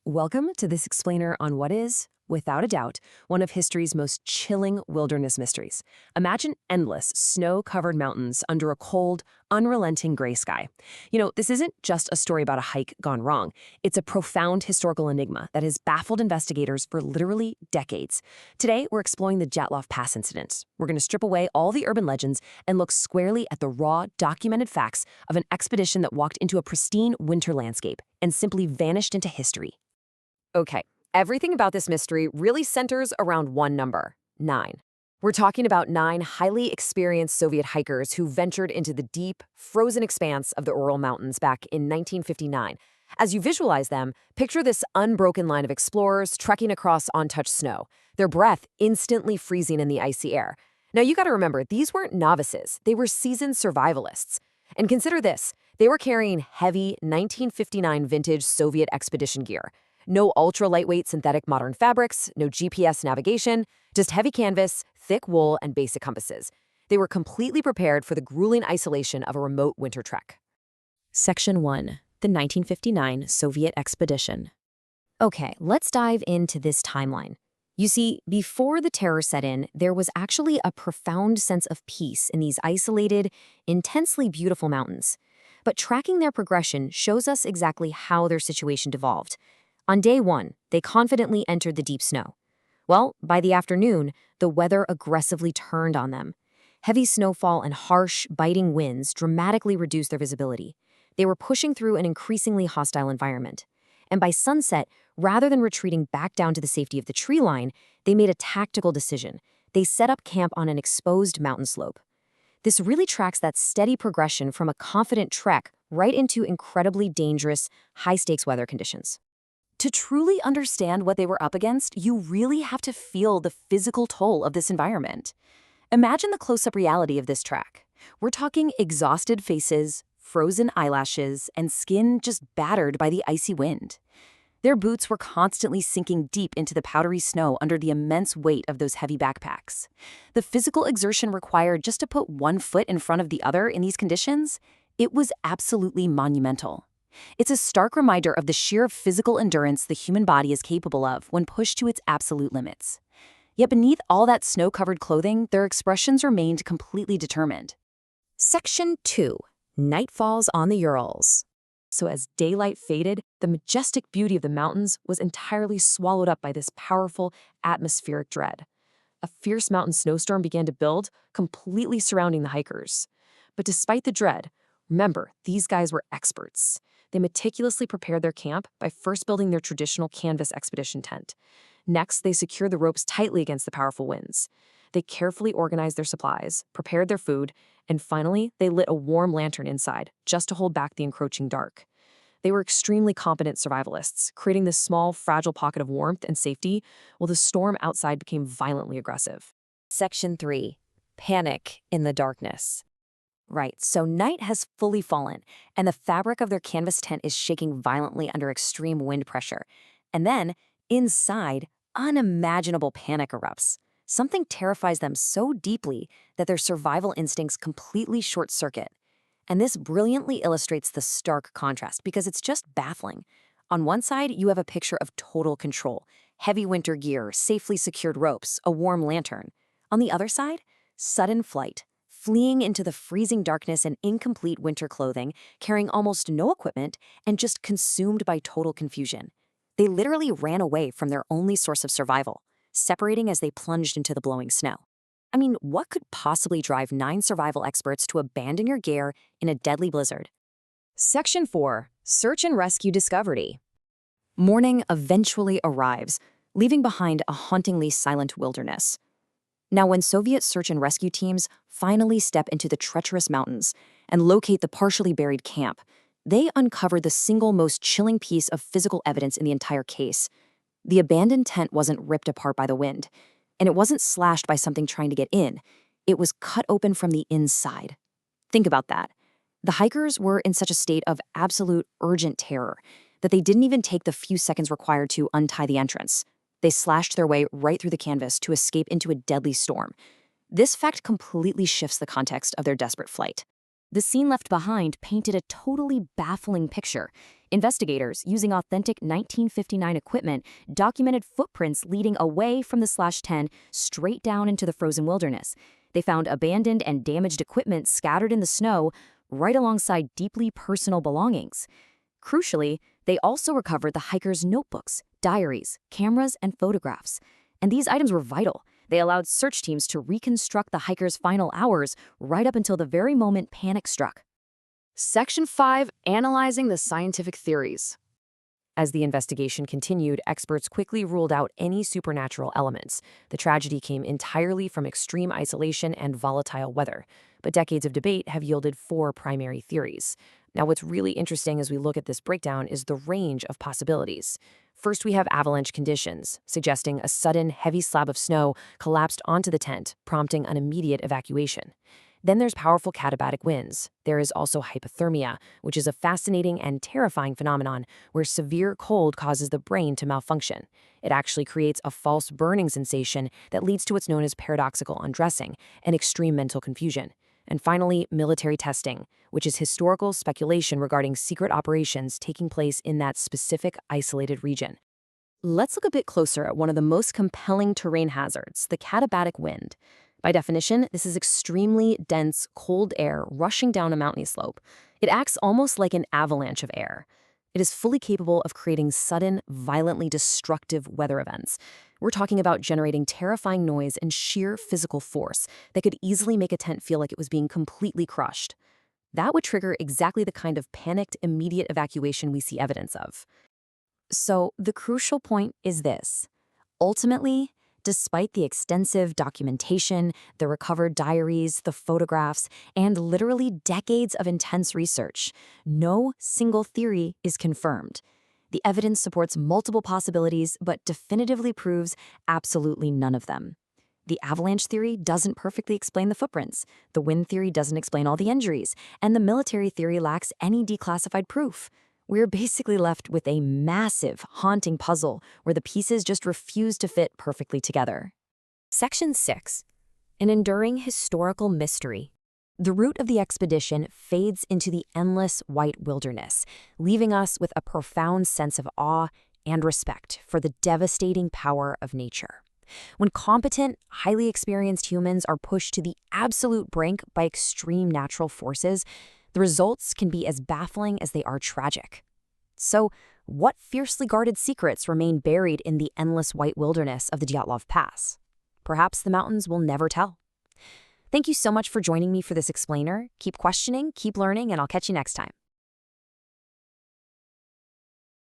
Welcome to this explainer on what is, without a doubt, one of history's most chilling wilderness mysteries. Imagine endless, snow-covered mountains under a cold, unrelenting gray sky. This isn't just a story about a hike gone wrong. It's a profound historical enigma that has baffled investigators for literally decades. Today, we're exploring the Dyatlov Pass Incident. We're going to strip away all the urban legends and look squarely at the raw, documented facts of an expedition that walked into a pristine winter landscape and simply vanished into history. Okay, everything about this mystery really centers around one number, 9. We're talking about 9 highly experienced Soviet hikers who ventured into the deep, frozen expanse of the Ural Mountains back in 1959. As you visualize them, picture this unbroken line of explorers trekking across untouched snow, their breath instantly freezing in the icy air. Now you gotta remember, these weren't novices, they were seasoned survivalists. And consider this, they were carrying heavy 1959 vintage Soviet expedition gear. No ultra-lightweight synthetic modern fabrics, no GPS navigation, just heavy canvas, thick wool, and basic compasses. They were completely prepared for the grueling isolation of a remote winter trek. Section 1. The 1959 Soviet Expedition. Okay, let's dive into this timeline. You see, before the terror set in, there was actually a profound sense of peace in these isolated, intensely beautiful mountains. But tracking their progression shows us exactly how their situation devolved. On day 1, they confidently entered the deep snow. Well, by the afternoon, the weather aggressively turned on them. Heavy snowfall and harsh, biting winds dramatically reduced their visibility. They were pushing through an increasingly hostile environment. And by sunset, rather than retreating back down to the safety of the tree line, they made a tactical decision. They set up camp on an exposed mountain slope. This really tracks that steady progression from a confident trek right into incredibly dangerous, high-stakes weather conditions. To truly understand what they were up against, you really have to feel the physical toll of this environment. Imagine the close-up reality of this trek. We're talking exhausted faces, frozen eyelashes, and skin just battered by the icy wind. Their boots were constantly sinking deep into the powdery snow under the immense weight of those heavy backpacks. The physical exertion required just to put one foot in front of the other in these conditions, it was absolutely monumental. It's a stark reminder of the sheer physical endurance the human body is capable of when pushed to its absolute limits. Yet beneath all that snow-covered clothing, their expressions remained completely determined. Section 2. Night falls on the Urals. So as daylight faded, the majestic beauty of the mountains was entirely swallowed up by this powerful atmospheric dread. A fierce mountain snowstorm began to build, completely surrounding the hikers. But despite the dread, remember, these guys were experts. They meticulously prepared their camp by first building their traditional canvas expedition tent. Next, they secured the ropes tightly against the powerful winds. They carefully organized their supplies, prepared their food, and finally, they lit a warm lantern inside, just to hold back the encroaching dark. They were extremely competent survivalists, creating this small, fragile pocket of warmth and safety, while the storm outside became violently aggressive. Section 3. Panic in the darkness. Right, so night has fully fallen, and the fabric of their canvas tent is shaking violently under extreme wind pressure. And then, inside, unimaginable panic erupts. Something terrifies them so deeply that their survival instincts completely short-circuit. And this brilliantly illustrates the stark contrast because it's just baffling. On one side, you have a picture of total control, heavy winter gear, safely secured ropes, a warm lantern. On the other side, sudden flight. Fleeing into the freezing darkness in incomplete winter clothing, carrying almost no equipment, and just consumed by total confusion. They literally ran away from their only source of survival, separating as they plunged into the blowing snow. I mean, what could possibly drive 9 survival experts to abandon your gear in a deadly blizzard? Section 4. Search and Rescue Discovery. Morning eventually arrives, leaving behind a hauntingly silent wilderness. Now, when Soviet search and rescue teams finally step into the treacherous mountains and locate the partially buried camp, they uncover the single most chilling piece of physical evidence in the entire case. The abandoned tent wasn't ripped apart by the wind, and it wasn't slashed by something trying to get in. It was cut open from the inside. Think about that. The hikers were in such a state of absolute urgent terror that they didn't even take the few seconds required to untie the entrance. They slashed their way right through the canvas to escape into a deadly storm. This fact completely shifts the context of their desperate flight. The scene left behind painted a totally baffling picture. Investigators, using authentic 1959 equipment, documented footprints leading away from the /10 straight down into the frozen wilderness. They found abandoned and damaged equipment scattered in the snow, right alongside deeply personal belongings. Crucially, they also recovered the hikers' notebooks, diaries, cameras, and photographs. And these items were vital. They allowed search teams to reconstruct the hikers' final hours right up until the very moment panic struck. Section 5. Analyzing the scientific theories. As the investigation continued, experts quickly ruled out any supernatural elements. The tragedy came entirely from extreme isolation and volatile weather. But decades of debate have yielded 4 primary theories. Now, what's really interesting as we look at this breakdown is the range of possibilities. First, we have avalanche conditions, suggesting a sudden, heavy slab of snow collapsed onto the tent, prompting an immediate evacuation. Then there's powerful katabatic winds. There is also hypothermia, which is a fascinating and terrifying phenomenon where severe cold causes the brain to malfunction. It actually creates a false burning sensation that leads to what's known as paradoxical undressing and extreme mental confusion. And finally, military testing, which is historical speculation regarding secret operations taking place in that specific isolated region. Let's look a bit closer at one of the most compelling terrain hazards, the katabatic wind. By definition, this is extremely dense, cold air rushing down a mountainy slope. It acts almost like an avalanche of air. It is fully capable of creating sudden, violently destructive weather events. We're talking about generating terrifying noise and sheer physical force that could easily make a tent feel like it was being completely crushed. That would trigger exactly the kind of panicked, immediate evacuation we see evidence of. So the crucial point is this. Ultimately, despite the extensive documentation, the recovered diaries, the photographs, and literally decades of intense research, no single theory is confirmed. The evidence supports multiple possibilities, but definitively proves absolutely none of them. The avalanche theory doesn't perfectly explain the footprints, the wind theory doesn't explain all the injuries, and the military theory lacks any declassified proof. We're basically left with a massive, haunting puzzle where the pieces just refuse to fit perfectly together. Section 6. An enduring historical mystery. The route of the expedition fades into the endless white wilderness, leaving us with a profound sense of awe and respect for the devastating power of nature. When competent, highly experienced humans are pushed to the absolute brink by extreme natural forces, the results can be as baffling as they are tragic. So, what fiercely guarded secrets remain buried in the endless white wilderness of the Dyatlov Pass? Perhaps the mountains will never tell. Thank you so much for joining me for this explainer. Keep questioning, keep learning, and I'll catch you next time.